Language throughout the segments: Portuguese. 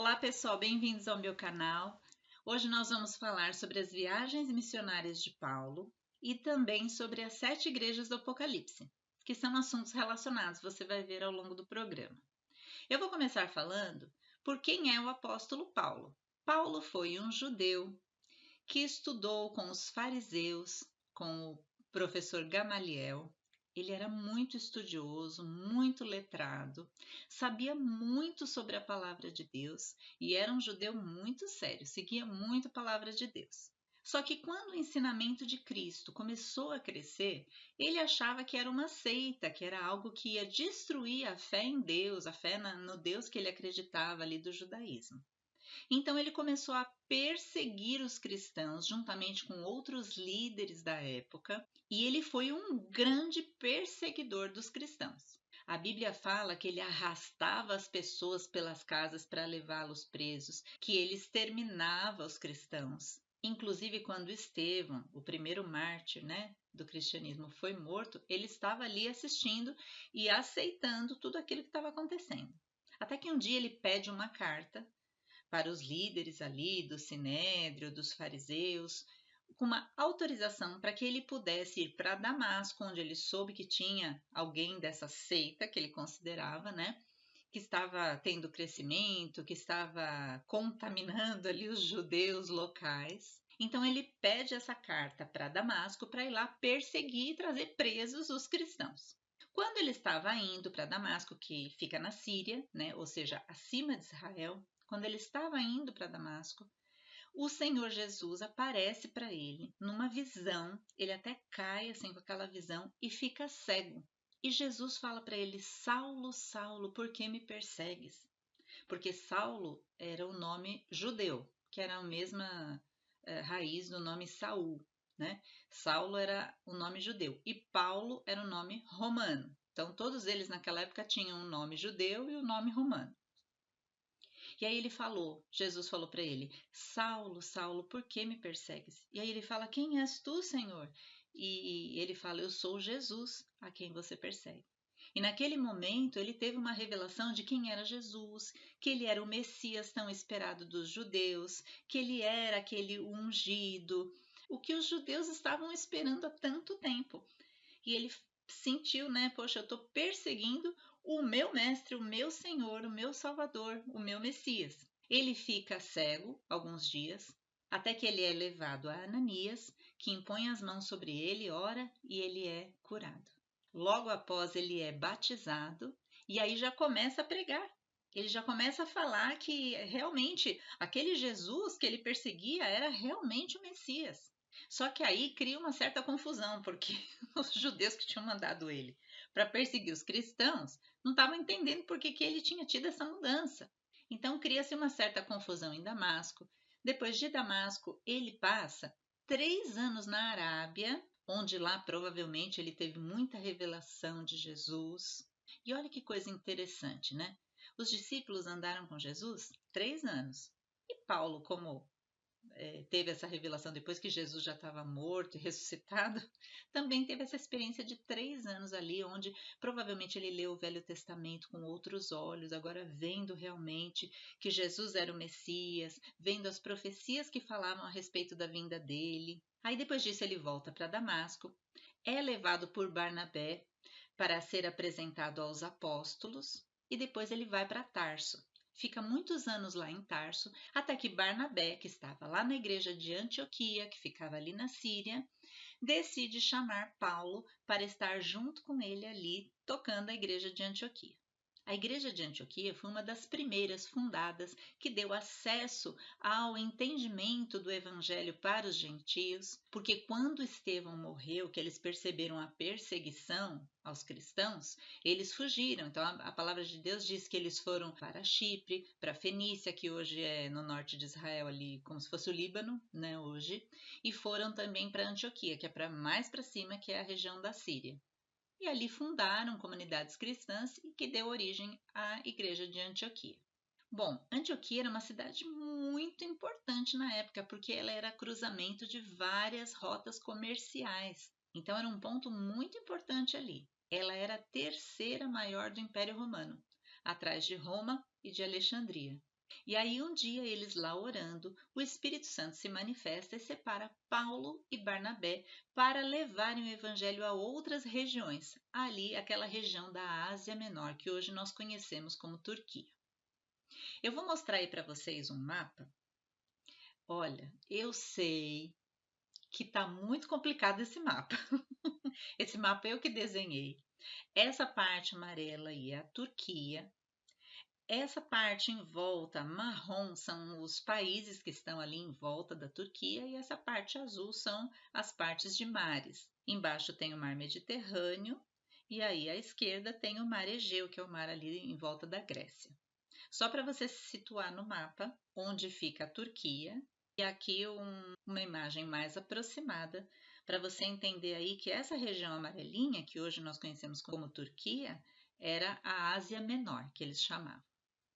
Olá pessoal, bem-vindos ao meu canal. Hoje nós vamos falar sobre as viagens missionárias de Paulo e também sobre as 7 igrejas do Apocalipse, que são assuntos relacionados, você vai ver ao longo do programa. Eu vou começar falando por quem é o apóstolo Paulo. Paulo foi um judeu que estudou com os fariseus, com o professor Gamaliel. Ele era muito estudioso, muito letrado, sabia muito sobre a palavra de Deus e era um judeu muito sério, seguia muito a palavra de Deus. Só que quando o ensinamento de Cristo começou a crescer, ele achava que era uma seita, que era algo que ia destruir a fé em Deus, a fé no Deus que ele acreditava ali do judaísmo. Então ele começou a perseguir os cristãos juntamente com outros líderes da época, e ele foi um grande perseguidor dos cristãos. A Bíblia fala que ele arrastava as pessoas pelas casas para levá-los presos, que ele exterminava os cristãos. Inclusive, quando Estevão, o primeiro mártir, do cristianismo, foi morto, ele estava ali assistindo e aceitando tudo aquilo que estava acontecendo. Até que um dia ele pede uma carta para os líderes ali do Sinédrio, dos fariseus, com uma autorização para que ele pudesse ir para Damasco, onde ele soube que tinha alguém dessa seita que ele considerava, que estava tendo crescimento, que estava contaminando ali os judeus locais. Então ele pede essa carta para Damasco para ir lá perseguir e trazer presos os cristãos. Quando ele estava indo para Damasco, que fica na Síria, ou seja, acima de Israel, quando ele estava indo para Damasco, o Senhor Jesus aparece para ele numa visão, ele até cai assim com aquela visão e fica cego. E Jesus fala para ele: Saulo, Saulo, por que me persegues? Porque Saulo era o nome judeu, que era a mesma raiz do nome Saul, Saulo era o nome judeu e Paulo era o nome romano. Então todos eles naquela época tinham um nome judeu e o nome romano. E aí Jesus falou para ele: Saulo, Saulo, por que me persegues? E aí ele fala: quem és tu, Senhor? E ele fala: eu sou Jesus, a quem você persegue. E naquele momento ele teve uma revelação de quem era Jesus, que ele era o Messias tão esperado dos judeus, que ele era aquele ungido, o que os judeus estavam esperando há tanto tempo. E ele sentiu, poxa, eu estou perseguindo o meu mestre, o meu Senhor, o meu Salvador, o meu Messias. Ele fica cego alguns dias, até que ele é levado a Ananias, que impõe as mãos sobre ele, ora, e ele é curado. Logo após ele é batizado, e aí já começa a pregar. Ele já começa a falar que realmente aquele Jesus que ele perseguia era realmente o Messias. Só que aí cria uma certa confusão, porque os judeus que tinham mandado ele para perseguir os cristãos não estavam entendendo por que ele tinha tido essa mudança. Então cria-se uma certa confusão em Damasco. Depois de Damasco, ele passa 3 anos na Arábia, onde lá provavelmente ele teve muita revelação de Jesus. E olha que coisa interessante, Os discípulos andaram com Jesus 3 anos. E Paulo, como teve essa revelação depois que Jesus já estava morto e ressuscitado, também teve essa experiência de 3 anos ali, onde provavelmente ele leu o Velho Testamento com outros olhos, agora vendo realmente que Jesus era o Messias, vendo as profecias que falavam a respeito da vinda dele. Aí depois disso ele volta para Damasco, é levado por Barnabé para ser apresentado aos apóstolos e depois ele vai para Tarso. Fica muitos anos lá em Tarso, até que Barnabé, que estava lá na igreja de Antioquia, que ficava ali na Síria, decide chamar Paulo para estar junto com ele ali, tocando a igreja de Antioquia. A igreja de Antioquia foi uma das primeiras fundadas que deu acesso ao entendimento do evangelho para os gentios, porque quando Estevão morreu, que eles perceberam a perseguição aos cristãos, eles fugiram. Então a palavra de Deus diz que eles foram para Chipre, para Fenícia, que hoje é no norte de Israel, ali como se fosse o Líbano, hoje, e foram também para Antioquia, que é para mais para cima, que é a região da Síria. E ali fundaram comunidades cristãs e que deu origem à igreja de Antioquia. Bom, Antioquia era uma cidade muito importante na época, porque ela era cruzamento de várias rotas comerciais. Então era um ponto muito importante ali. Ela era a terceira maior do Império Romano, atrás de Roma e de Alexandria. E aí um dia eles lá orando, o Espírito Santo se manifesta e separa Paulo e Barnabé para levarem o evangelho a outras regiões, ali aquela região da Ásia Menor, que hoje nós conhecemos como Turquia. Eu vou mostrar aí para vocês um mapa. Olha, eu sei que está muito complicado esse mapa. Esse mapa eu que desenhei. Essa parte amarela aí é a Turquia. Essa parte em volta marrom são os países que estão ali em volta da Turquia e essa parte azul são as partes de mares. Embaixo tem o mar Mediterrâneo e aí à esquerda tem o mar Egeu, que é o mar ali em volta da Grécia. Só para você se situar no mapa, onde fica a Turquia, e aqui uma imagem mais aproximada para você entender aí que essa região amarelinha, que hoje nós conhecemos como Turquia, era a Ásia Menor, que eles chamavam.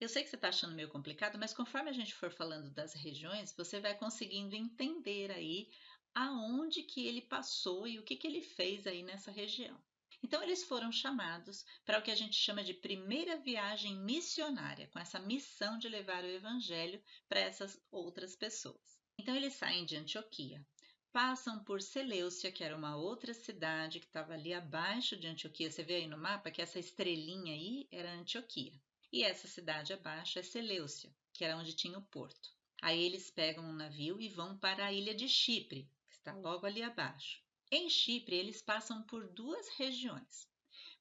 Eu sei que você está achando meio complicado, mas conforme a gente for falando das regiões, você vai conseguindo entender aí aonde que ele passou e o que ele fez aí nessa região. Então, eles foram chamados para o que a gente chama de primeira viagem missionária, com essa missão de levar o evangelho para essas outras pessoas. Então, eles saem de Antioquia, passam por Seleucia, que era uma outra cidade que estava ali abaixo de Antioquia. Você vê aí no mapa que essa estrelinha aí era Antioquia. E essa cidade abaixo é Seleucia, que era onde tinha o porto. Aí eles pegam um navio e vão para a ilha de Chipre, que está logo ali abaixo. Em Chipre, eles passam por duas regiões.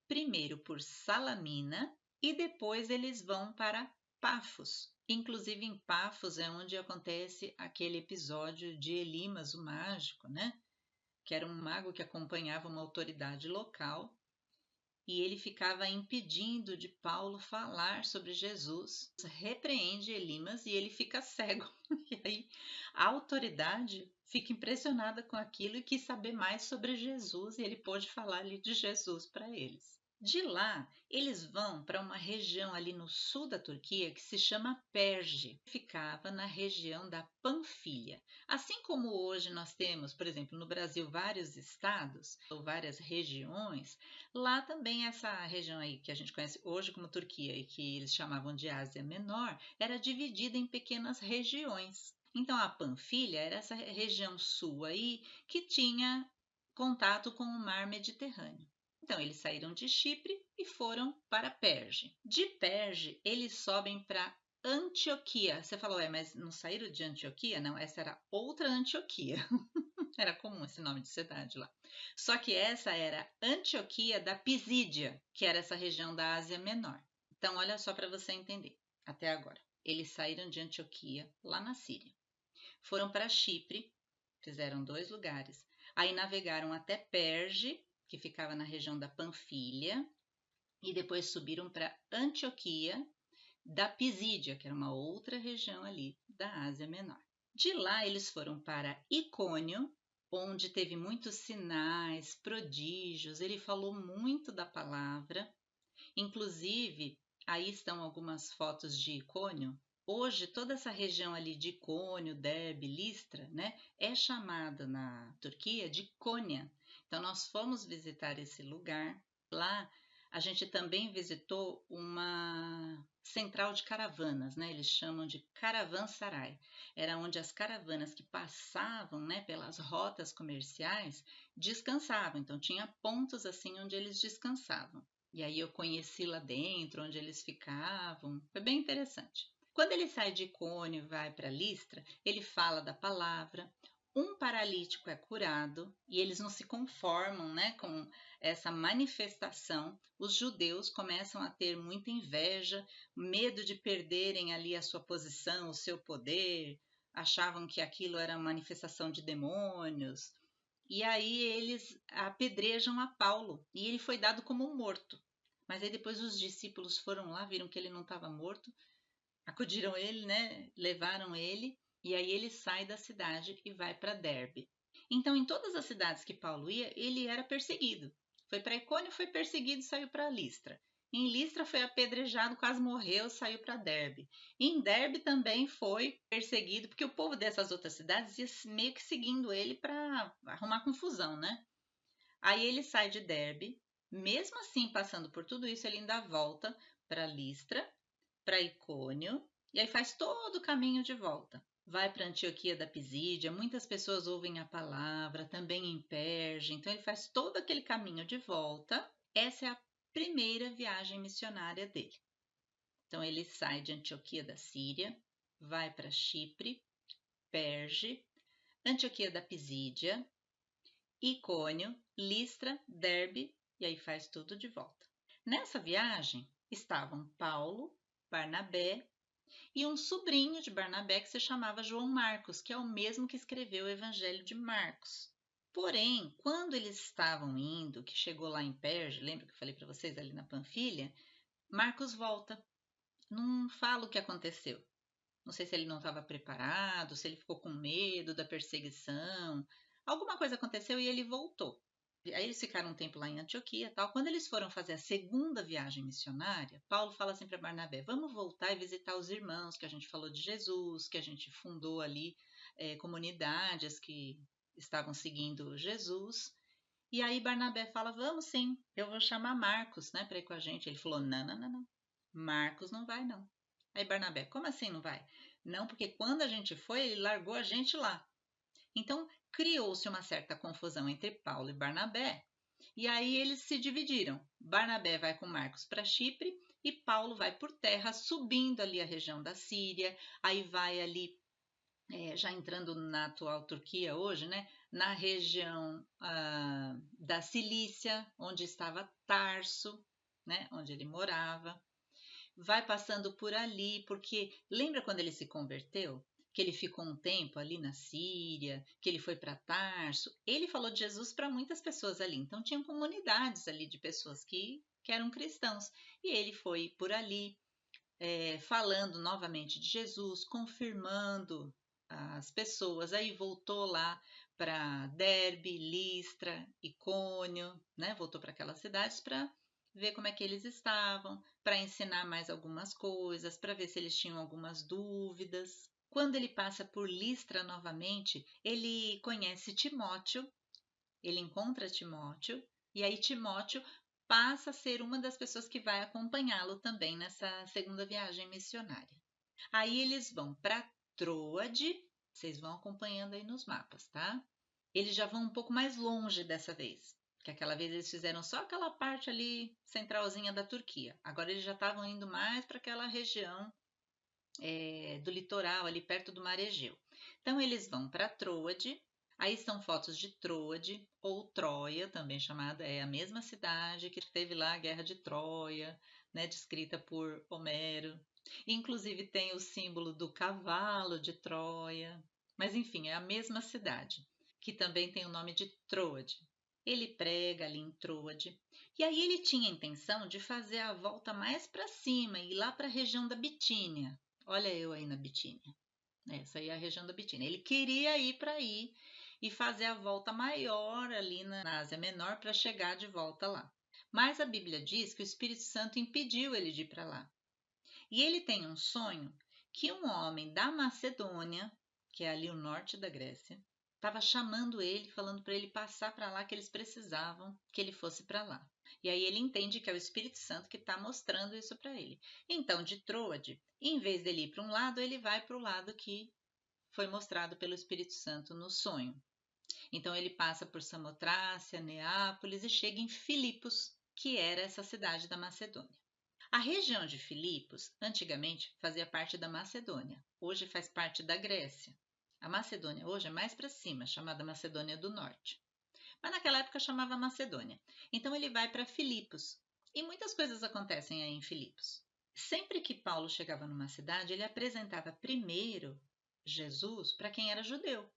Primeiro por Salamina e depois eles vão para Pafos. Inclusive em Pafos é onde acontece aquele episódio de Elimas, o mágico, né? Que era um mago que acompanhava uma autoridade local e ele ficava impedindo de Paulo falar sobre Jesus. Repreende Elimas e ele fica cego. E aí a autoridade fica impressionada com aquilo e quis saber mais sobre Jesus e ele pôde falar ali de Jesus para eles. De lá, eles vão para uma região ali no sul da Turquia que se chama Perge. Ficava na região da Panfilha. Assim como hoje nós temos, por exemplo, no Brasil, vários estados ou várias regiões, lá também essa região aí que a gente conhece hoje como Turquia e que eles chamavam de Ásia Menor, era dividida em pequenas regiões. Então a Panfilha era essa região sul aí que tinha contato com o mar Mediterrâneo. Então, eles saíram de Chipre e foram para Perge. De Perge, eles sobem para Antioquia. Você falou, mas não saíram de Antioquia? Não, essa era outra Antioquia. Era comum esse nome de cidade lá. Só que essa era Antioquia da Pisídia, que era essa região da Ásia Menor. Então, olha só para você entender até agora. Eles saíram de Antioquia, lá na Síria. Foram para Chipre, fizeram 2 lugares. Aí navegaram até Perge, que ficava na região da Panfilha, e depois subiram para Antioquia da Pisídia, que era uma outra região ali da Ásia Menor. De lá eles foram para Icônio, onde teve muitos sinais, prodígios, ele falou muito da palavra. Inclusive, aí estão algumas fotos de Icônio. Hoje, toda essa região ali de Icônio, Derbe, Listra, né, é chamada na Turquia de Cônia. Então, nós fomos visitar esse lugar. Lá, a gente também visitou uma central de caravanas, né? Eles chamam de Caravansarai. Era onde as caravanas que passavam, né, pelas rotas comerciais descansavam. Então, tinha pontos assim onde eles descansavam. E aí eu conheci lá dentro, onde eles ficavam. Foi bem interessante. Quando ele sai de Icônio e vai para Listra, ele fala da palavra. Um paralítico é curado e eles não se conformam, né, com essa manifestação. Os judeus começam a ter muita inveja, medo de perderem ali a sua posição, o seu poder. Achavam que aquilo era uma manifestação de demônios. E aí eles apedrejam a Paulo e ele foi dado como morto. Mas aí depois os discípulos foram lá, viram que ele não estava morto, acudiram ele, né? Levaram ele e aí ele sai da cidade e vai para Derbe. Então, em todas as cidades que Paulo ia, ele era perseguido. Foi para Icônio, foi perseguido e saiu para Listra. Em Listra foi apedrejado, quase morreu, saiu para Derbe. Em Derbe também foi perseguido, porque o povo dessas outras cidades ia meio que seguindo ele para arrumar confusão, né? Aí ele sai de Derbe, mesmo assim passando por tudo isso, ele ainda volta para Listra, para Icônio, E aí faz todo o caminho de volta. Vai para Antioquia da Pisídia, muitas pessoas ouvem a palavra, também em Perge, então ele faz todo aquele caminho de volta. Essa é a primeira viagem missionária dele. Então ele sai de Antioquia da Síria, vai para Chipre, Perge, Antioquia da Pisídia, Icônio, Listra, Derbe, e aí faz tudo de volta. Nessa viagem estavam Paulo, Barnabé e um sobrinho de Barnabé que se chamava João Marcos, que é o mesmo que escreveu o Evangelho de Marcos. Porém, quando eles estavam indo, que chegou lá em Perge, lembra que eu falei para vocês ali na Panfilha, Marcos volta. Não fala o que aconteceu. Não sei se ele não estava preparado, se ele ficou com medo da perseguição. Alguma coisa aconteceu e ele voltou. Aí eles ficaram um tempo lá em Antioquia e tal. Quando eles foram fazer a segunda viagem missionária, Paulo fala assim para Barnabé: vamos voltar e visitar os irmãos que a gente falou de Jesus, que a gente fundou ali comunidades que estavam seguindo Jesus. E aí Barnabé fala: vamos sim, eu vou chamar Marcos, né, para ir com a gente. Ele falou: não, não, não, não. Marcos não vai, não. Aí Barnabé: como assim não vai? Não, porque quando a gente foi, ele largou a gente lá. Então, criou-se uma certa confusão entre Paulo e Barnabé, e aí eles se dividiram. Barnabé vai com Marcos para Chipre e Paulo vai por terra, subindo ali a região da Síria, aí vai ali, já entrando na atual Turquia hoje, né, na região da Cilícia, onde estava Tarso, né, onde ele morava. Vai passando por ali, porque lembra quando ele se converteu? Que ele ficou um tempo ali na Síria, que ele foi para Tarso. Ele falou de Jesus para muitas pessoas ali. Então, tinham comunidades ali de pessoas que eram cristãos. E ele foi por ali, falando novamente de Jesus, confirmando as pessoas. Aí voltou lá para Derbe, Listra, Icônio, né? Voltou para aquelas cidades para ver como é que eles estavam, para ensinar mais algumas coisas, para ver se eles tinham algumas dúvidas. Quando ele passa por Listra novamente, ele conhece Timóteo, ele encontra Timóteo, e aí Timóteo passa a ser uma das pessoas que vai acompanhá-lo também nessa segunda viagem missionária. Aí eles vão para Troade, vocês vão acompanhando aí nos mapas, tá? Eles já vão um pouco mais longe dessa vez, que aquela vez eles fizeram só aquela parte ali centralzinha da Turquia. Agora eles já estavam indo mais para aquela região do litoral, ali perto do Mar Egeu. Então eles vão para Troade, aí estão fotos de Troade, ou Troia, também chamada, é a mesma cidade que teve lá a Guerra de Troia, né, descrita por Homero. Inclusive tem o símbolo do cavalo de Troia, mas enfim, é a mesma cidade, que também tem o nome de Troade. Ele prega ali em Troade, e aí ele tinha a intenção de fazer a volta mais para cima, ir lá para a região da Bitínia. Olha eu aí na Bitínia. Essa aí é a região da Bitínia. Ele queria ir para aí e fazer a volta maior ali na Ásia Menor para chegar de volta lá. Mas a Bíblia diz que o Espírito Santo impediu ele de ir para lá. E ele tem um sonho que um homem da Macedônia, que é ali o norte da Grécia, estava chamando ele, falando para ele passar para lá, que eles precisavam que ele fosse para lá. E aí ele entende que é o Espírito Santo que está mostrando isso para ele. Então, de Troade, em vez dele ir para um lado, ele vai para o lado que foi mostrado pelo Espírito Santo no sonho. Então ele passa por Samotrácia, Neápolis e chega em Filipos, que era essa cidade da Macedônia. A região de Filipos, antigamente, fazia parte da Macedônia, hoje faz parte da Grécia. A Macedônia hoje é mais para cima, chamada Macedônia do Norte. Mas naquela época chamava Macedônia. Então ele vai para Filipos. E muitas coisas acontecem aí em Filipos. Sempre que Paulo chegava numa cidade, ele apresentava primeiro Jesus para quem era judeu.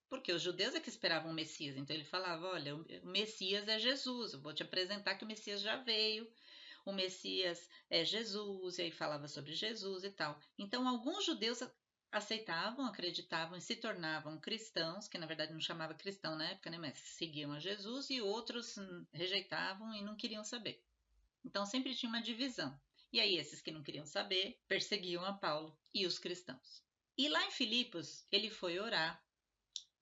Porque os judeus é que esperavam o Messias. Então ele falava: olha, o Messias é Jesus, eu vou te apresentar que o Messias já veio. O Messias é Jesus, e aí falava sobre Jesus e tal. Então, alguns judeus aceitavam, acreditavam e se tornavam cristãos, que na verdade não chamava cristão na época, né, mas seguiam a Jesus, e outros rejeitavam e não queriam saber. Então, sempre tinha uma divisão. E aí, esses que não queriam saber perseguiam a Paulo e os cristãos. E lá em Filipos, ele foi orar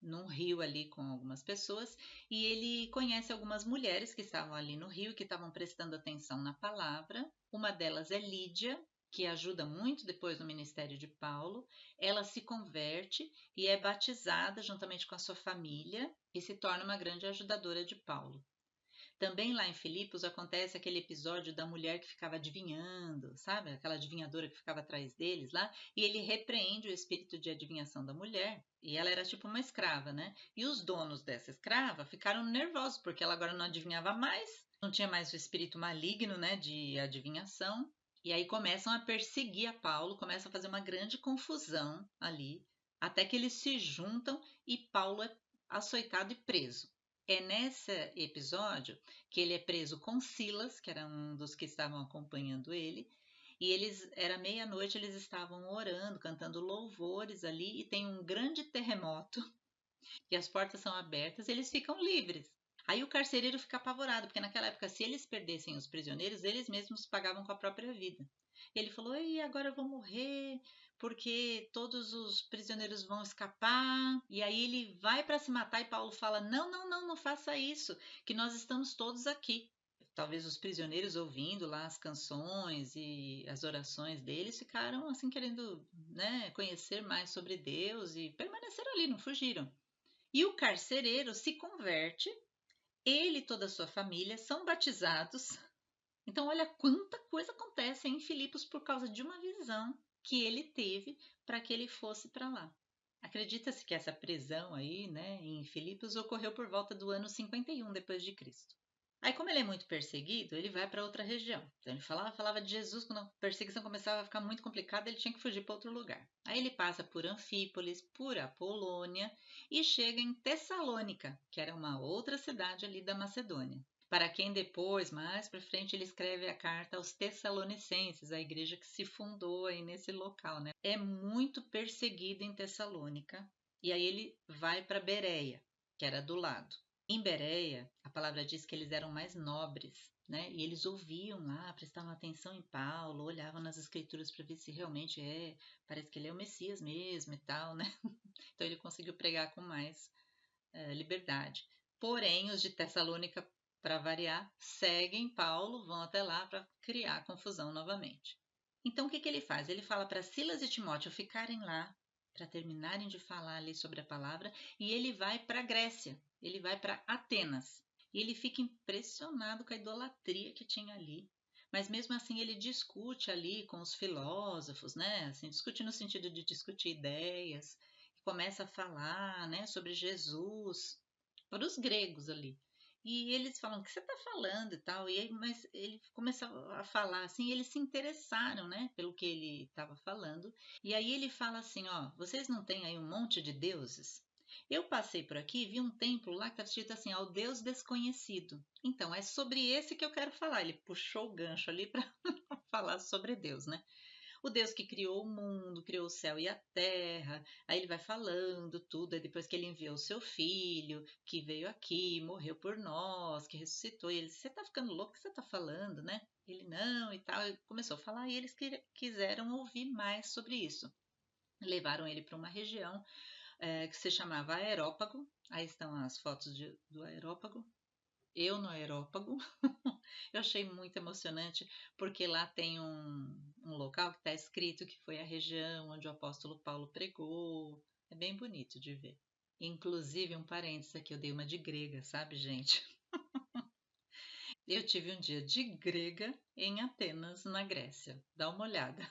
num rio ali com algumas pessoas e ele conhece algumas mulheres que estavam ali no rio, que estavam prestando atenção na palavra. Uma delas é Lídia, que ajuda muito depois no ministério de Paulo. Ela se converte e é batizada juntamente com a sua família e se torna uma grande ajudadora de Paulo. Também lá em Filipos acontece aquele episódio da mulher que ficava adivinhando, sabe? Aquela adivinhadora que ficava atrás deles lá, e ele repreende o espírito de adivinhação da mulher, e ela era tipo uma escrava, né? E os donos dessa escrava ficaram nervosos, porque ela agora não adivinhava mais, não tinha mais o espírito maligno, né, de adivinhação, e aí começam a perseguir a Paulo, começam a fazer uma grande confusão ali, até que eles se juntam e Paulo é açoitado e preso. É nesse episódio que ele é preso com Silas, que era um dos que estavam acompanhando ele, e era meia-noite, eles estavam orando, cantando louvores ali, e tem um grande terremoto, e as portas são abertas, e eles ficam livres. Aí o carcereiro fica apavorado, porque naquela época, se eles perdessem os prisioneiros, eles mesmos pagavam com a própria vida. Ele falou: "Ei, agora eu vou morrer, porque todos os prisioneiros vão escapar". E aí ele vai para se matar e Paulo fala: "Não, não, não, não faça isso, que nós estamos todos aqui". Talvez os prisioneiros ouvindo lá as canções e as orações deles ficaram assim querendo, né, conhecer mais sobre Deus e permaneceram ali, não fugiram. E o carcereiro se converte, ele e toda a sua família são batizados. Então, olha quanta coisa acontece em Filipos por causa de uma visão que ele teve para que ele fosse para lá. Acredita-se que essa prisão aí, né, em Filipos ocorreu por volta do ano 51 depois de Cristo. Aí, como ele é muito perseguido, ele vai para outra região. Então, ele falava de Jesus, quando a perseguição começava a ficar muito complicada, ele tinha que fugir para outro lugar. Aí ele passa por Anfípolis, por Apolônia e chega em Tessalônica, que era uma outra cidade ali da Macedônia. Para quem depois, mais para frente, ele escreve a carta aos Tessalonicenses, a igreja que se fundou aí nesse local, né? É muito perseguido em Tessalônica, e aí ele vai para Bereia, que era do lado. Em Bereia, a palavra diz que eles eram mais nobres, né? E eles ouviam lá, prestavam atenção em Paulo, olhavam nas escrituras para ver se realmente parece que ele é o Messias mesmo e tal, né? Então ele conseguiu pregar com mais liberdade. Porém, os de Tessalônica, para variar, seguem Paulo, vão até lá para criar confusão novamente. Então, o que ele faz? Ele fala para Silas e Timóteo ficarem lá, para terminarem de falar ali sobre a palavra, e ele vai para a Grécia, ele vai para Atenas. E ele fica impressionado com a idolatria que tinha ali. Mas mesmo assim ele discute ali com os filósofos, né? Assim, discute no sentido de discutir ideias, começa a falar, né, sobre Jesus para os gregos ali. E eles falam: "O que você está falando?" e tal. E aí, mas ele começou a falar assim, e eles se interessaram, né, pelo que ele estava falando. E aí ele fala assim: "Ó, vocês não têm aí um monte de deuses? Eu passei por aqui e vi um templo lá que está escrito assim: ao Deus desconhecido. Então, é sobre esse que eu quero falar." Ele puxou o gancho ali para falar sobre Deus, né? O Deus que criou o mundo, criou o céu e a terra. Aí ele vai falando tudo. Aí depois que ele enviou o seu filho, que veio aqui, morreu por nós, que ressuscitou. E ele disse: "Você tá ficando louco? O que você tá falando, né?" Ele: "Não", e tal. Ele começou a falar e eles quiseram ouvir mais sobre isso. Levaram ele para uma região que se chamava Aerópago. Aí estão as fotos do Aerópago. Eu no Aerópago. Eu achei muito emocionante, porque lá tem um local que está escrito que foi a região onde o apóstolo Paulo pregou. É bem bonito de ver. Inclusive, um parênteses aqui, eu dei uma de grega, sabe, gente? Eu tive um dia de grega em Atenas, na Grécia. Dá uma olhada.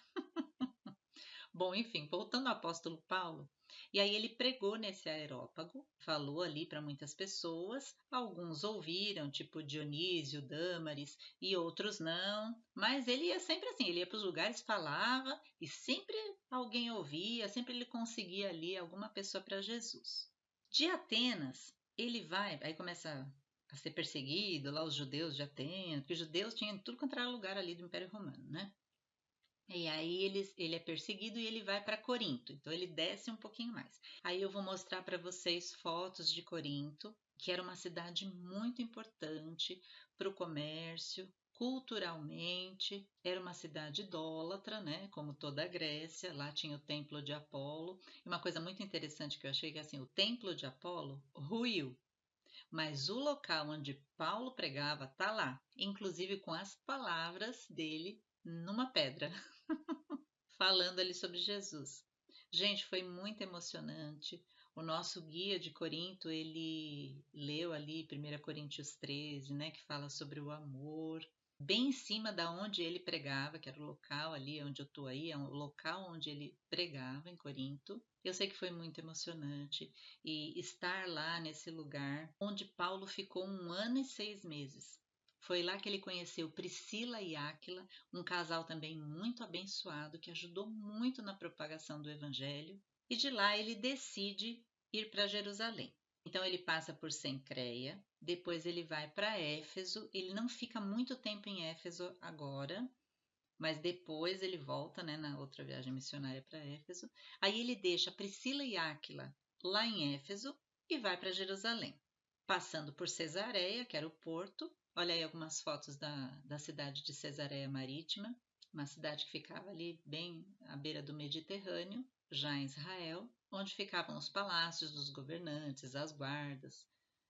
Bom, enfim, voltando ao apóstolo Paulo, e aí ele pregou nesse Areópago, falou ali para muitas pessoas, alguns ouviram, tipo Dionísio, Dâmaris, e outros não, mas ele ia sempre assim, ele ia para os lugares, falava, e sempre alguém ouvia, sempre ele conseguia ali alguma pessoa para Jesus. De Atenas, ele vai, aí começa a ser perseguido, lá os judeus de Atenas, porque os judeus tinham tudo quanto era lugar ali do Império Romano, né? E aí ele é perseguido e ele vai para Corinto. Então ele desce um pouquinho mais. Aí eu vou mostrar para vocês fotos de Corinto, que era uma cidade muito importante para o comércio, culturalmente. Era uma cidade idólatra, né? Como toda a Grécia. Lá tinha o Templo de Apolo. E uma coisa muito interessante que eu achei que assim, o Templo de Apolo ruiu, mas o local onde Paulo pregava tá lá, inclusive com as palavras dele numa pedra. falando ali sobre Jesus. Gente, foi muito emocionante. O nosso guia de Corinto, ele leu ali 1 Coríntios 13, né, que fala sobre o amor, bem em cima da onde ele pregava, que era o local ali onde eu estou aí, é o local onde ele pregava em Corinto. Eu sei que foi muito emocionante e estar lá nesse lugar onde Paulo ficou 1 ano e 6 meses. Foi lá que ele conheceu Priscila e Áquila, um casal também muito abençoado que ajudou muito na propagação do evangelho. E de lá ele decide ir para Jerusalém. Então ele passa por Cencreia, depois ele vai para Éfeso. Ele não fica muito tempo em Éfeso agora, mas depois ele volta, né, na outra viagem missionária para Éfeso. Aí ele deixa Priscila e Áquila lá em Éfeso e vai para Jerusalém, passando por Cesareia, que era o porto. Olha aí algumas fotos da cidade de Cesareia Marítima, uma cidade que ficava ali bem à beira do Mediterrâneo, já em Israel, onde ficavam os palácios dos governantes, as guardas.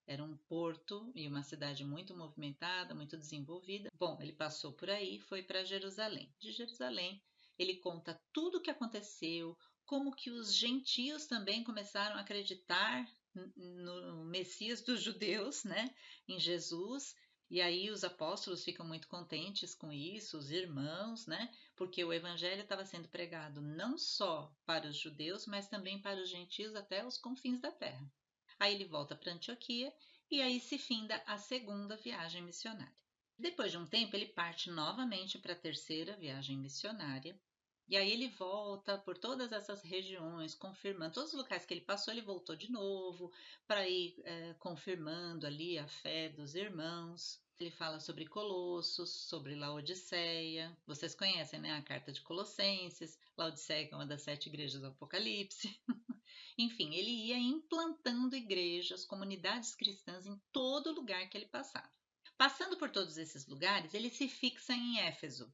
Era um porto e uma cidade muito movimentada, muito desenvolvida. Bom, ele passou por aí, foi para Jerusalém. De Jerusalém, ele conta tudo o que aconteceu, como que os gentios também começaram a acreditar no Messias dos judeus, né, em Jesus. E aí os apóstolos ficam muito contentes com isso, os irmãos, né? Porque o evangelho estava sendo pregado não só para os judeus, mas também para os gentios até os confins da terra. Aí ele volta para Antioquia e aí se finda a segunda viagem missionária. Depois de um tempo, ele parte novamente para a terceira viagem missionária. E aí ele volta por todas essas regiões, confirmando, todos os locais que ele passou, ele voltou de novo para ir confirmando ali a fé dos irmãos. Ele fala sobre Colossos, sobre Laodiceia. Vocês conhecem, né, a carta de Colossenses. Laodiceia é uma das 7 igrejas do Apocalipse. Enfim, ele ia implantando igrejas, comunidades cristãs em todo lugar que ele passava. Passando por todos esses lugares, ele se fixa em Éfeso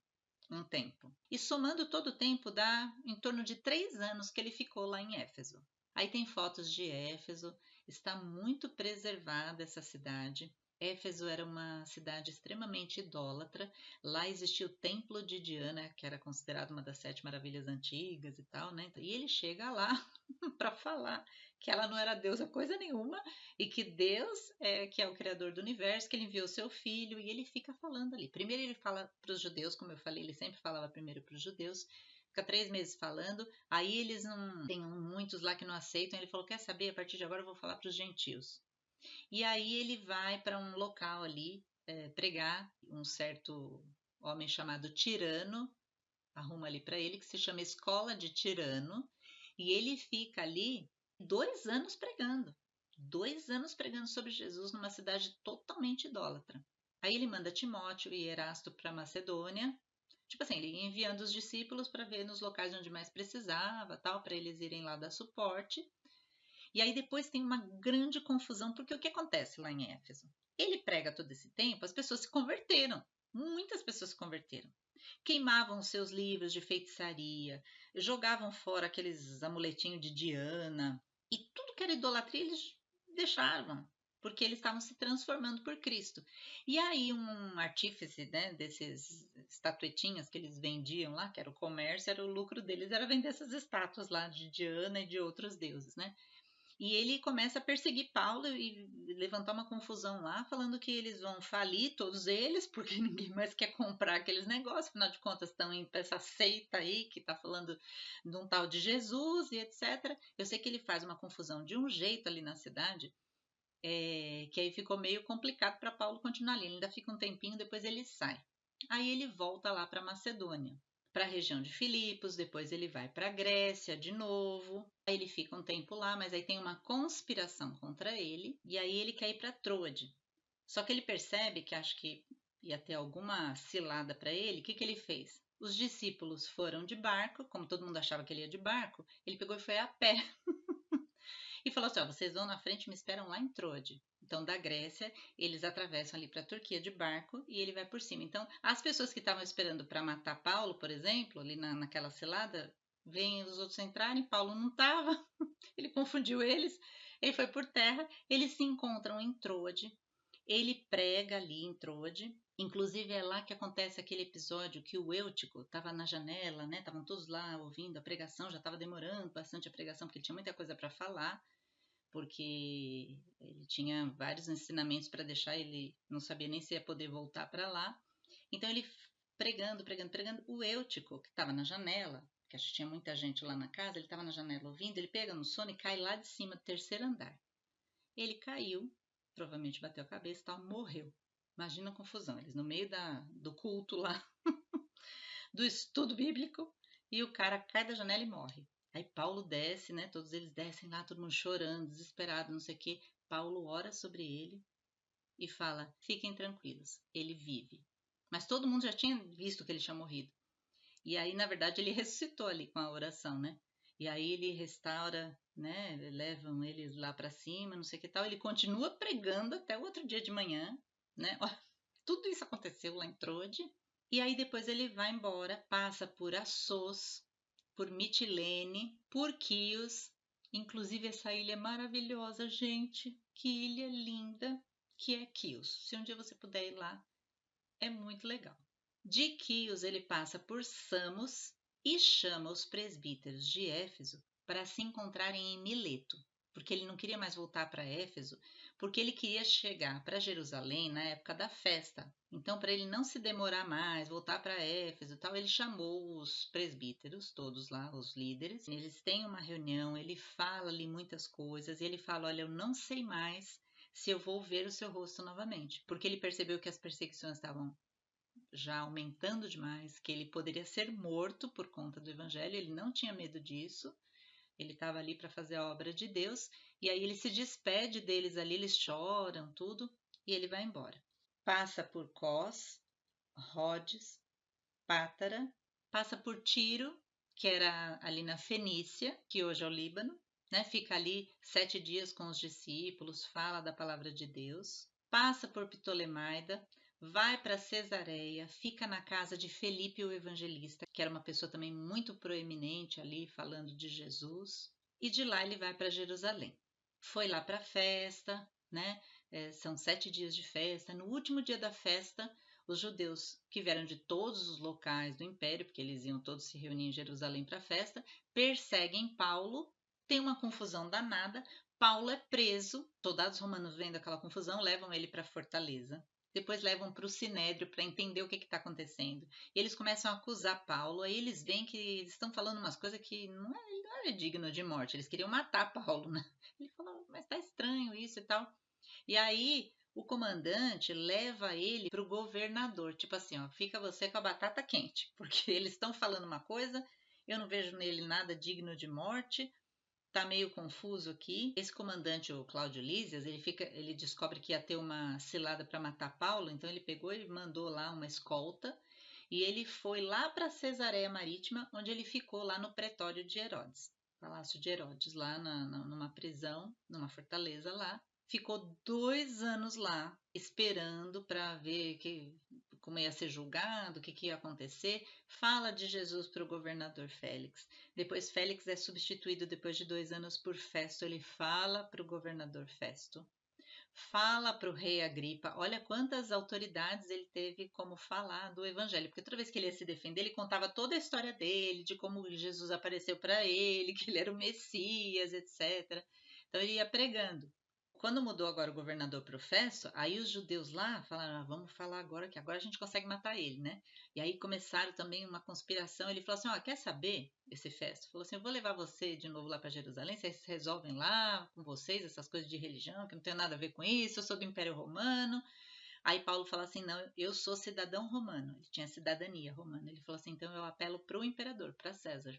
um tempo. E somando todo o tempo, dá em torno de 3 anos que ele ficou lá em Éfeso. Aí tem fotos de Éfeso, está muito preservada essa cidade. Éfeso era uma cidade extremamente idólatra. Lá existia o templo de Diana, que era considerado uma das 7 maravilhas antigas e tal, né? E ele chega lá para falar que ela não era deusa coisa nenhuma e que Deus que é o criador do universo, que ele enviou seu filho, e ele fica falando ali. Primeiro ele fala para os judeus, como eu falei, ele sempre falava primeiro para os judeus, fica 3 meses falando, aí eles não, tem muitos lá que não aceitam, ele falou, quer saber, a partir de agora eu vou falar para os gentios. E aí ele vai para um local ali pregar, um certo homem chamado Tirano arruma ali para ele, que se chama Escola de Tirano, e ele fica ali 2 anos pregando. 2 anos pregando sobre Jesus numa cidade totalmente idólatra. Aí ele manda Timóteo e Erasto para Macedônia. Tipo assim, ele ia enviando os discípulos para ver nos locais onde mais precisava, tal, para eles irem lá dar suporte. E aí depois tem uma grande confusão, porque o que acontece lá em Éfeso? Ele prega todo esse tempo, as pessoas se converteram. Muitas pessoas se converteram. Queimavam seus livros de feitiçaria, jogavam fora aqueles amuletinhos de Diana, e tudo que era idolatria eles deixavam, porque eles estavam se transformando por Cristo. E aí um artífice, né, desses estatuetinhas que eles vendiam lá, que era o comércio, era o lucro deles, era vender essas estátuas lá de Diana e de outros deuses, né? E ele começa a perseguir Paulo e levantar uma confusão lá, falando que eles vão falir todos eles, porque ninguém mais quer comprar aqueles negócios, afinal de contas estão em essa seita aí que está falando de um tal de Jesus e etc. Eu sei que ele faz uma confusão de um jeito ali na cidade, que aí ficou meio complicado para Paulo continuar ali. Ele ainda fica um tempinho, depois ele sai. Aí ele volta lá para Macedônia, para a região de Filipos, depois ele vai para a Grécia de novo. Aí ele fica um tempo lá, mas aí tem uma conspiração contra ele, e aí ele quer ir para Troade. Só que ele percebe que acho que ia ter alguma cilada para ele. O que, que ele fez? Os discípulos foram de barco, como todo mundo achava que ele ia de barco, ele pegou e foi a pé. E falou assim: ó, vocês vão na frente e me esperam lá em Troade. Então, da Grécia, eles atravessam ali para a Turquia de barco e ele vai por cima. Então, as pessoas que estavam esperando para matar Paulo, por exemplo, ali naquela cilada, vêm os outros entrarem, Paulo não estava, ele confundiu eles, ele foi por terra, eles se encontram em Troade. Ele prega ali em Troade. Inclusive é lá que acontece aquele episódio que o Eutico estava na janela, né? Estavam todos lá ouvindo a pregação, já estava demorando bastante a pregação, porque ele tinha muita coisa para falar, porque ele tinha vários ensinamentos para deixar, ele não sabia nem se ia poder voltar para lá. Então ele pregando, pregando, pregando. O Eutico, que estava na janela, que acho que tinha muita gente lá na casa, ele estava na janela ouvindo, ele pega no sono e cai lá de cima do terceiro andar. Ele caiu, provavelmente bateu a cabeça e tal, morreu. Imagina a confusão, eles no meio do culto lá, do estudo bíblico, e o cara cai da janela e morre. Aí Paulo desce, né? Todos eles descem lá, todo mundo chorando, desesperado, não sei o quê. Paulo ora sobre ele e fala: fiquem tranquilos, ele vive. Mas todo mundo já tinha visto que ele tinha morrido. E aí, na verdade, ele ressuscitou ali com a oração, né? E aí ele restaura, né? Levam eles lá para cima, não sei o que tal. Ele continua pregando até o outro dia de manhã, né? Tudo isso aconteceu lá em Troade. E aí depois ele vai embora, passa por Assos, por Mitilene, por Quios. Inclusive essa ilha é maravilhosa, gente. Que ilha linda que é Quios. Se um dia você puder ir lá, é muito legal. De Quios ele passa por Samos e chama os presbíteros de Éfeso para se encontrarem em Mileto, porque ele não queria mais voltar para Éfeso, porque ele queria chegar para Jerusalém na época da festa. Então, para ele não se demorar mais, voltar para Éfeso e tal, ele chamou os presbíteros, todos lá, os líderes. Eles têm uma reunião, ele fala ali muitas coisas, e ele fala: olha, eu não sei mais se eu vou ver o seu rosto novamente, porque ele percebeu que as perseguições estavam já aumentando demais, que ele poderia ser morto por conta do evangelho, ele não tinha medo disso, ele estava ali para fazer a obra de Deus, e aí ele se despede deles ali, eles choram, tudo, e ele vai embora. Passa por Cós, Rhodes, Pátara, passa por Tiro, que era ali na Fenícia, que hoje é o Líbano, né? Fica ali 7 dias com os discípulos, fala da palavra de Deus, passa por Ptolemaida, vai para Cesareia, fica na casa de Felipe o Evangelista, que era uma pessoa também muito proeminente ali, falando de Jesus, e de lá ele vai para Jerusalém. Foi lá para a festa, né? São 7 dias de festa. No último dia da festa, os judeus que vieram de todos os locais do império, porque eles iam todos se reunir em Jerusalém para a festa, perseguem Paulo, tem uma confusão danada, Paulo é preso, soldados romanos vendo aquela confusão, levam ele para a fortaleza. Depois levam para o Sinédrio para entender o que está acontecendo. E eles começam a acusar Paulo, aí eles veem que eles estão falando umas coisas que não é digno de morte. Eles queriam matar Paulo, né? Ele falou, mas tá estranho isso e tal. E aí o comandante leva ele para o governador, tipo assim, ó, fica você com a batata quente, porque eles estão falando uma coisa, eu não vejo nele nada digno de morte, tá meio confuso aqui. Esse comandante, o Cláudio Lísias, ele descobre que ia ter uma cilada para matar Paulo, então ele pegou e mandou lá uma escolta, e ele foi lá para Cesareia Marítima, onde ele ficou lá no pretório de Herodes, Palácio de Herodes, lá numa prisão, numa fortaleza lá. Ficou 2 anos lá, esperando para ver como ia ser julgado, o que ia acontecer. Fala de Jesus para o governador Félix. Depois Félix é substituído depois de 2 anos por Festo. Ele fala para o governador Festo. Fala para o rei Agripa. Olha quantas autoridades ele teve como falar do evangelho. Porque toda vez que ele ia se defender, ele contava toda a história dele, de como Jesus apareceu para ele, que ele era o Messias, etc. Então ele ia pregando. Quando mudou agora o governador para o Festo, aí os judeus lá falaram, vamos falar agora que agora a gente consegue matar ele, né? E aí começaram também uma conspiração. Ele falou assim, quer saber, esse Festo? Falou assim, eu vou levar você de novo lá para Jerusalém, vocês resolvem lá com vocês essas coisas de religião, que não tem nada a ver com isso, eu sou do Império Romano. Aí Paulo fala assim, não, eu sou cidadão romano. Ele tinha cidadania romana. Ele falou assim, então eu apelo para o imperador, para César.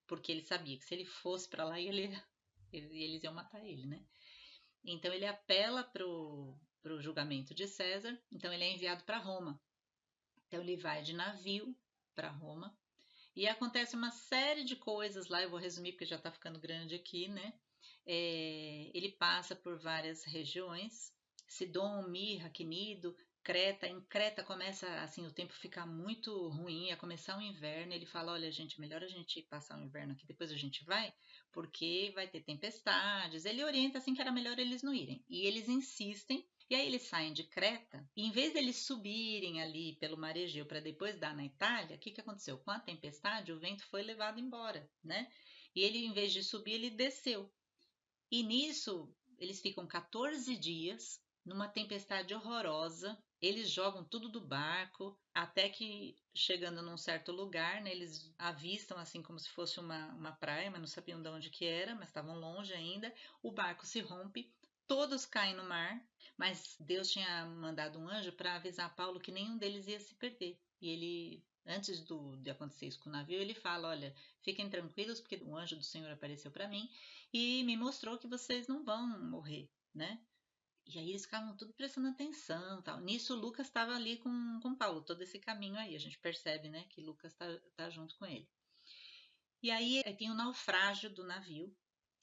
Porque ele sabia que se ele fosse para lá, eles iam matar ele, né? Então ele apela para o julgamento de César, então ele é enviado para Roma. Então ele vai de navio para Roma e acontece uma série de coisas lá, eu vou resumir porque já está ficando grande aqui, né? Ele passa por várias regiões, Sidom, Mirra, Quinido, Creta. Em Creta começa assim o tempo ficar muito ruim, ia começar o inverno. Ele fala, olha gente, melhor a gente passar o inverno aqui, depois a gente vai, porque vai ter tempestades. Ele orienta assim que era melhor eles não irem. E eles insistem. E aí eles saem de Creta, e em vez deles subirem ali pelo mar Egeu para depois dar na Itália, o que aconteceu? Com a tempestade, o vento foi levado embora, né? E ele, em vez de subir, ele desceu. E nisso, eles ficam 14 dias numa tempestade horrorosa. Eles jogam tudo do barco, até que chegando num certo lugar, né, eles avistam assim como se fosse uma praia, mas não sabiam de onde que era, mas estavam longe ainda. O barco se rompe, todos caem no mar, mas Deus tinha mandado um anjo para avisar Paulo que nenhum deles ia se perder. E ele, antes de acontecer isso com o navio, ele fala: olha, fiquem tranquilos, porque o anjo do Senhor apareceu para mim e me mostrou que vocês não vão morrer, né? E aí eles ficavam tudo prestando atenção, tal. Nisso, Lucas estava ali com Paulo, todo esse caminho aí. A gente percebe, né, que Lucas tá junto com ele. E aí tem o naufrágio do navio.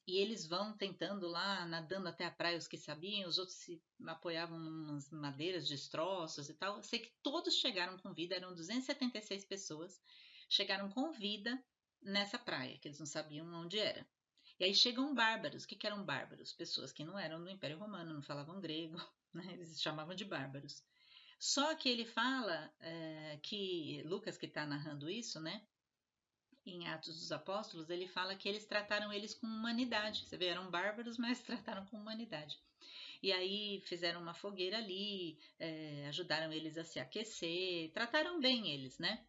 E eles vão tentando lá, nadando até a praia, os que sabiam, os outros se apoiavam em umas madeiras, destroços e tal. Eu sei que todos chegaram com vida, eram 276 pessoas, chegaram com vida nessa praia, que eles não sabiam onde era. E aí chegam bárbaros. O que eram bárbaros? Pessoas que não eram do Império Romano, não falavam grego, né? Eles chamavam de bárbaros. Só que ele fala que, Lucas que está narrando isso, né? Em Atos dos Apóstolos, ele fala que eles trataram eles com humanidade. Você vê, eram bárbaros, mas trataram com humanidade. E aí fizeram uma fogueira ali, ajudaram eles a se aquecer, trataram bem eles, né?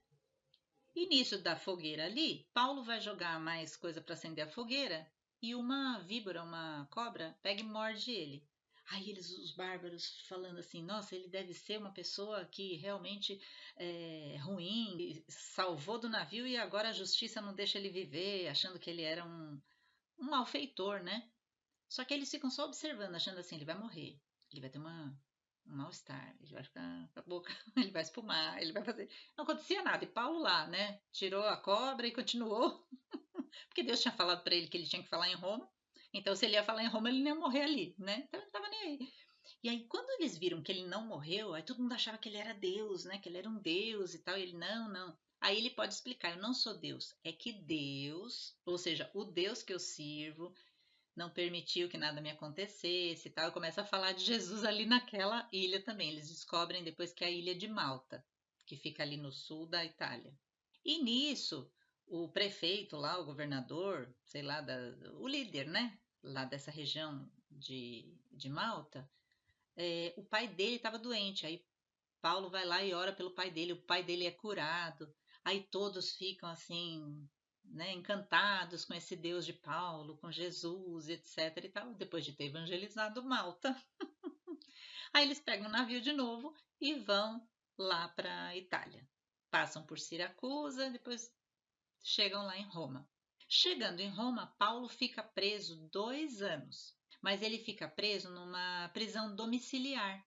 E nisso da fogueira ali, Paulo vai jogar mais coisa para acender a fogueira e uma víbora, uma cobra, pega e morde ele. Aí eles, os bárbaros, falando assim: nossa, ele deve ser uma pessoa que realmente é ruim, salvou do navio e agora a justiça não deixa ele viver, achando que ele era um malfeitor, né? Só que eles ficam só observando, achando assim: ele vai morrer, ele vai ter um mal-estar, ele vai ficar com a boca, ele vai espumar, ele vai fazer. Não acontecia nada. E Paulo lá, né? Tirou a cobra e continuou, porque Deus tinha falado para ele que ele tinha que falar em Roma. Então, se ele ia falar em Roma, ele não ia morrer ali, né? Então, ele não tava nem aí. E aí, quando eles viram que ele não morreu, aí todo mundo achava que ele era Deus, né? Que ele era um Deus e tal. E ele, não, não. Aí ele pode explicar: eu não sou Deus. É que Deus, ou seja, o Deus que eu sirvo, não permitiu que nada me acontecesse e tal. Eu começo a falar de Jesus ali naquela ilha também. Eles descobrem depois que é a ilha de Malta, que fica ali no sul da Itália. E nisso, o prefeito lá, o governador, sei lá, o líder, né? Lá dessa região de Malta, o pai dele estava doente. Aí Paulo vai lá e ora pelo pai dele. O pai dele é curado. Aí todos ficam assim, né, encantados com esse Deus de Paulo, com Jesus, etc. e tal, depois de ter evangelizado Malta. Aí eles pegam o navio de novo e vão lá para a Itália. Passam por Siracusa, depois chegam lá em Roma. Chegando em Roma, Paulo fica preso 2 anos, mas ele fica preso numa prisão domiciliar.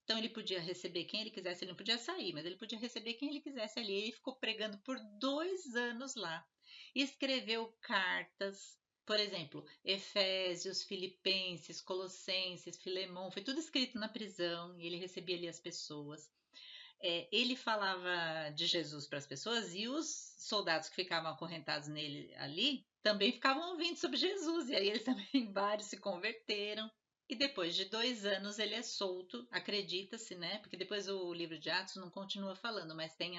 Então ele podia receber quem ele quisesse, ele não podia sair, mas ele podia receber quem ele quisesse ali. Ele ficou pregando por 2 anos lá. Escreveu cartas, por exemplo, Efésios, Filipenses, Colossenses, Filemão, foi tudo escrito na prisão e ele recebia ali as pessoas. Ele falava de Jesus para as pessoas e os soldados que ficavam acorrentados nele ali também ficavam ouvindo sobre Jesus. E aí eles também, vários se converteram. E depois de 2 anos ele é solto, acredita-se, né? Porque depois o livro de Atos não continua falando, mas tem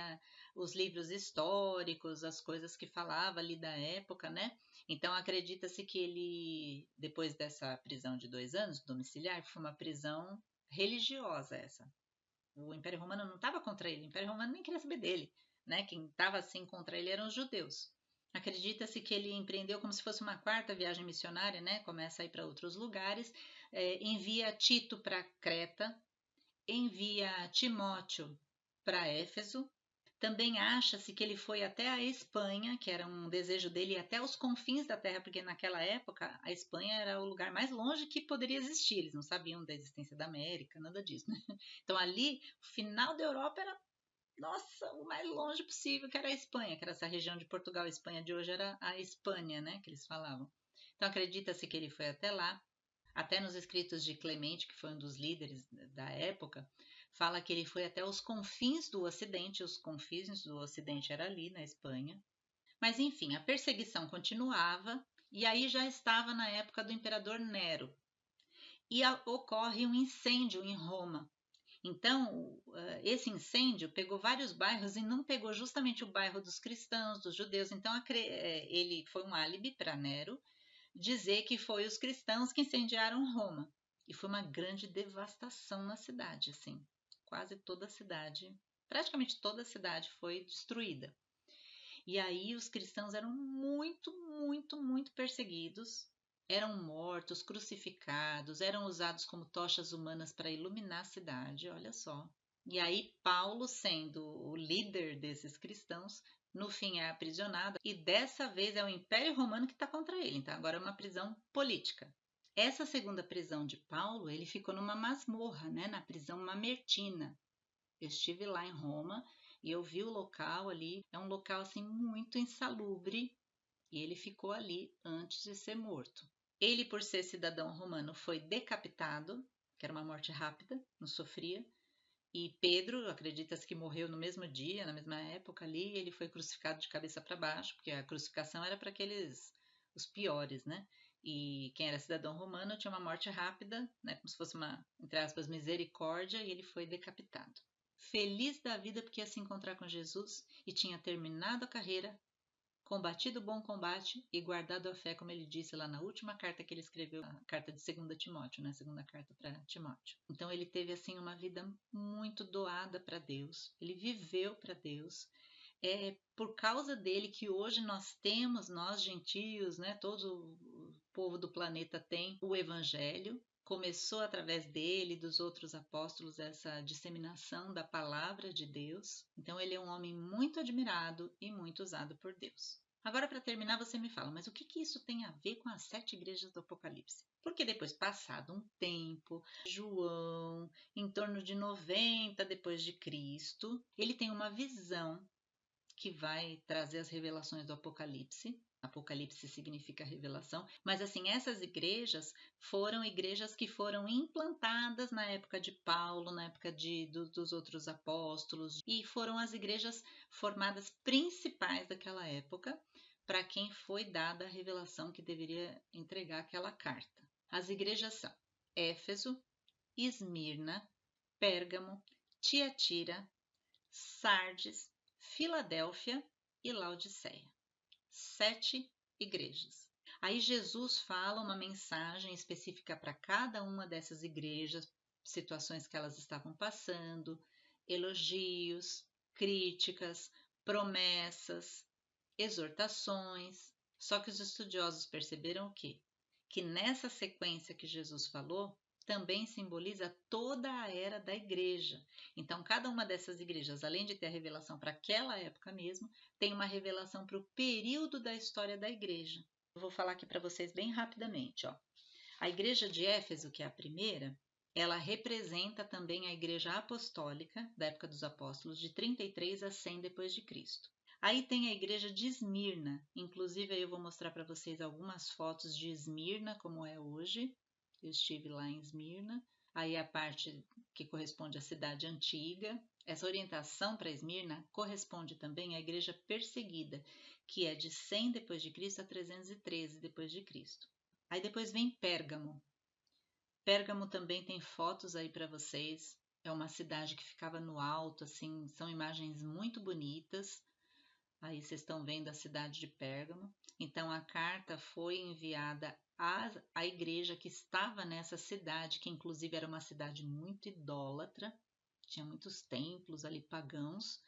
os livros históricos, as coisas que falava ali da época, né? Então acredita-se que ele, depois dessa prisão de 2 anos domiciliar, foi uma prisão religiosa essa. O Império Romano não estava contra ele, o Império Romano nem queria saber dele, né? Quem estava assim contra ele eram os judeus. Acredita-se que ele empreendeu como se fosse uma quarta viagem missionária, né? Começa a ir para outros lugares, envia Tito para Creta, envia Timóteo para Éfeso. Também acha-se que ele foi até a Espanha, que era um desejo dele, ir até os confins da terra, porque naquela época a Espanha era o lugar mais longe que poderia existir. Eles não sabiam da existência da América, nada disso, né? Então ali, o final da Europa era, nossa, o mais longe possível, que era a Espanha, que era essa região de Portugal. A Espanha de hoje era a Espanha, né, que eles falavam. Então acredita-se que ele foi até lá. Até nos escritos de Clemente, que foi um dos líderes da época, fala que ele foi até os confins do Ocidente. Os confins do Ocidente era ali na Espanha. Mas enfim, a perseguição continuava e aí já estava na época do imperador Nero. e ocorre um incêndio em Roma. Então, esse incêndio pegou vários bairros e não pegou justamente o bairro dos cristãos, dos judeus. Então, ele foi um álibi para Nero dizer que foi os cristãos que incendiaram Roma. E foi uma grande devastação na cidade, assim. Quase toda a cidade, praticamente toda a cidade foi destruída. E aí os cristãos eram muito, muito, muito perseguidos, eram mortos, crucificados, eram usados como tochas humanas para iluminar a cidade, olha só. E aí Paulo, sendo o líder desses cristãos, no fim é aprisionado e dessa vez é o Império Romano que está contra ele, então agora é uma prisão política. Essa segunda prisão de Paulo, ele ficou numa masmorra, né, na prisão Mamertina. Eu estive lá em Roma e eu vi o local ali, é um local assim muito insalubre e ele ficou ali antes de ser morto. Ele, por ser cidadão romano, foi decapitado, que era uma morte rápida, não sofria. E Pedro, acredita-se que morreu no mesmo dia, na mesma época ali, ele foi crucificado de cabeça para baixo, porque a crucificação era para aqueles, os piores, né? E quem era cidadão romano tinha uma morte rápida, né? Como se fosse uma, entre aspas, misericórdia, e ele foi decapitado. Feliz da vida porque ia se encontrar com Jesus e tinha terminado a carreira, combatido o bom combate e guardado a fé, como ele disse lá na última carta que ele escreveu, a carta de 2 Timóteo, né? Segunda carta para Timóteo. Então ele teve assim uma vida muito doada para Deus. Ele viveu para Deus. É por causa dele que hoje nós temos, nós gentios, né? Todo o povo do planeta tem o Evangelho. Começou através dele e dos outros apóstolos essa disseminação da palavra de Deus. Então ele é um homem muito admirado e muito usado por Deus. Agora, para terminar, você me fala, mas o que isso tem a ver com as 7 igrejas do Apocalipse? Porque depois, passado um tempo, João, em torno de 90 depois de Cristo, ele tem uma visão que vai trazer as revelações do Apocalipse. Apocalipse significa revelação, mas assim, essas igrejas foram igrejas que foram implantadas na época de Paulo, na época dos outros apóstolos, e foram as igrejas formadas principais daquela época para quem foi dada a revelação que deveria entregar aquela carta. As igrejas são Éfeso, Esmirna, Pérgamo, Tiatira, Sardes, Filadélfia e Laodiceia. 7 igrejas. Aí Jesus fala uma mensagem específica para cada uma dessas igrejas, situações que elas estavam passando, elogios, críticas, promessas, exortações. Só que os estudiosos perceberam o quê? Que nessa sequência que Jesus falou, também simboliza toda a era da igreja. Então, cada uma dessas igrejas, além de ter a revelação para aquela época mesmo, tem uma revelação para o período da história da igreja. Eu vou falar aqui para vocês bem rapidamente. Ó. A igreja de Éfeso, que é a primeira, ela representa também a igreja apostólica da época dos apóstolos, de 33 a 100 depois de Cristo. Aí tem a igreja de Esmirna, inclusive aí eu vou mostrar para vocês algumas fotos de Esmirna, como é hoje. Eu estive lá em Esmirna. Aí a parte que corresponde à cidade antiga. Essa orientação para Esmirna corresponde também à igreja perseguida, que é de 100 depois de Cristo a 313 depois de Cristo. Aí depois vem Pérgamo. Pérgamo também tem fotos aí para vocês. É uma cidade que ficava no alto, assim, são imagens muito bonitas. Aí vocês estão vendo a cidade de Pérgamo. Então a carta foi enviada à igreja que estava nessa cidade, que inclusive era uma cidade muito idólatra, tinha muitos templos ali pagãos,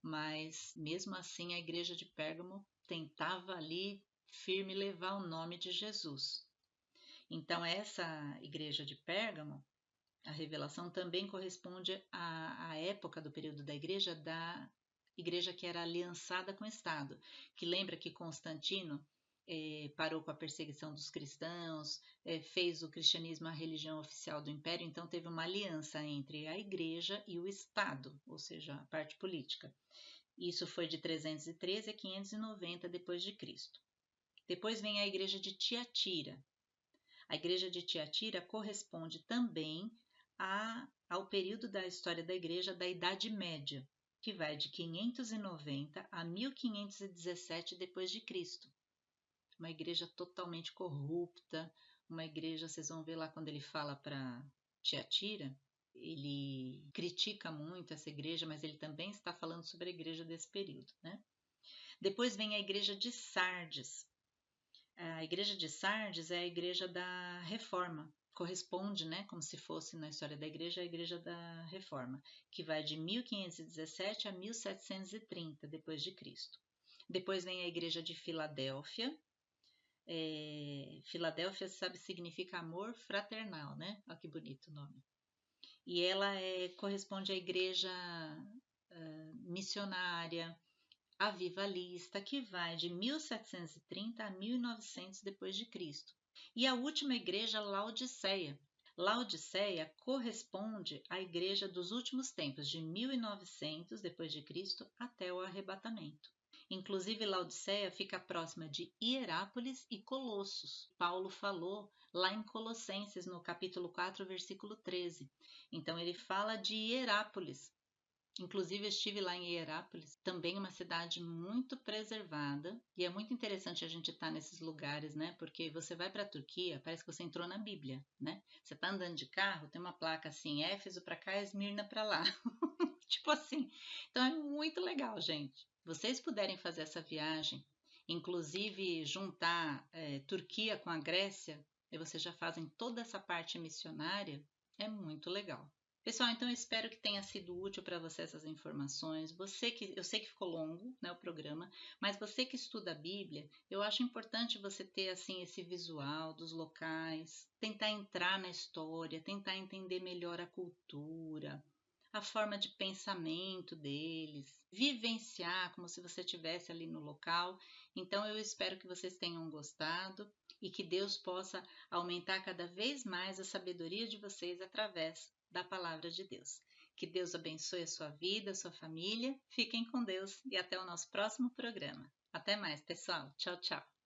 mas mesmo assim a igreja de Pérgamo tentava ali firme levar o nome de Jesus. Então essa igreja de Pérgamo, a revelação também corresponde à época do período da igreja que era aliançada com o Estado, que lembra que Constantino parou com a perseguição dos cristãos, fez o cristianismo a religião oficial do império, então teve uma aliança entre a igreja e o Estado, ou seja, a parte política. Isso foi de 313 a 590 depois de Cristo. Depois vem a igreja de Tiatira. A igreja de Tiatira corresponde também ao período da história da igreja da Idade Média, que vai de 590 a 1517 depois de Cristo. uma igreja totalmente corrupta, uma igreja, vocês vão ver lá quando ele fala para Tiatira, ele critica muito essa igreja, mas ele também está falando sobre a igreja desse período, né? Depois vem a igreja de Sardes. A igreja de Sardes é a igreja da Reforma, corresponde, né, como se fosse na história da igreja da Reforma, que vai de 1517 a 1730 depois de Cristo. Depois vem a igreja de Filadélfia. Filadélfia, sabe, significa amor fraternal, né? Olha que bonito o nome. E ela corresponde à igreja missionária, avivalista, que vai de 1730 a 1900 depois de Cristo. E a última igreja, Laodiceia. Laodiceia corresponde à igreja dos últimos tempos, de 1900 depois de Cristo até o arrebatamento. Inclusive, Laodiceia fica próxima de Hierápolis e Colossos. Paulo falou lá em Colossenses, no capítulo 4, versículo 13. Então, ele fala de Hierápolis. Inclusive, eu estive lá em Hierápolis, também uma cidade muito preservada. E é muito interessante a gente estar nesses lugares, né? Porque você vai para a Turquia, parece que você entrou na Bíblia, né? Você está andando de carro, tem uma placa assim, Éfeso para cá, Esmirna para lá. Tipo assim. Então, é muito legal, gente. Vocês puderem fazer essa viagem, inclusive juntar Turquia com a Grécia, e vocês já fazem toda essa parte missionária, é muito legal. Pessoal, então eu espero que tenha sido útil para você essas informações. Eu sei que ficou longo, né, o programa, mas você que estuda a Bíblia, eu acho importante você ter assim esse visual dos locais, tentar entrar na história, tentar entender melhor a cultura, a forma de pensamento deles, vivenciar como se você estivesse ali no local. Então eu espero que vocês tenham gostado e que Deus possa aumentar cada vez mais a sabedoria de vocês através da palavra de Deus. Que Deus abençoe a sua vida, a sua família. Fiquem com Deus e até o nosso próximo programa. Até mais, pessoal. Tchau, tchau.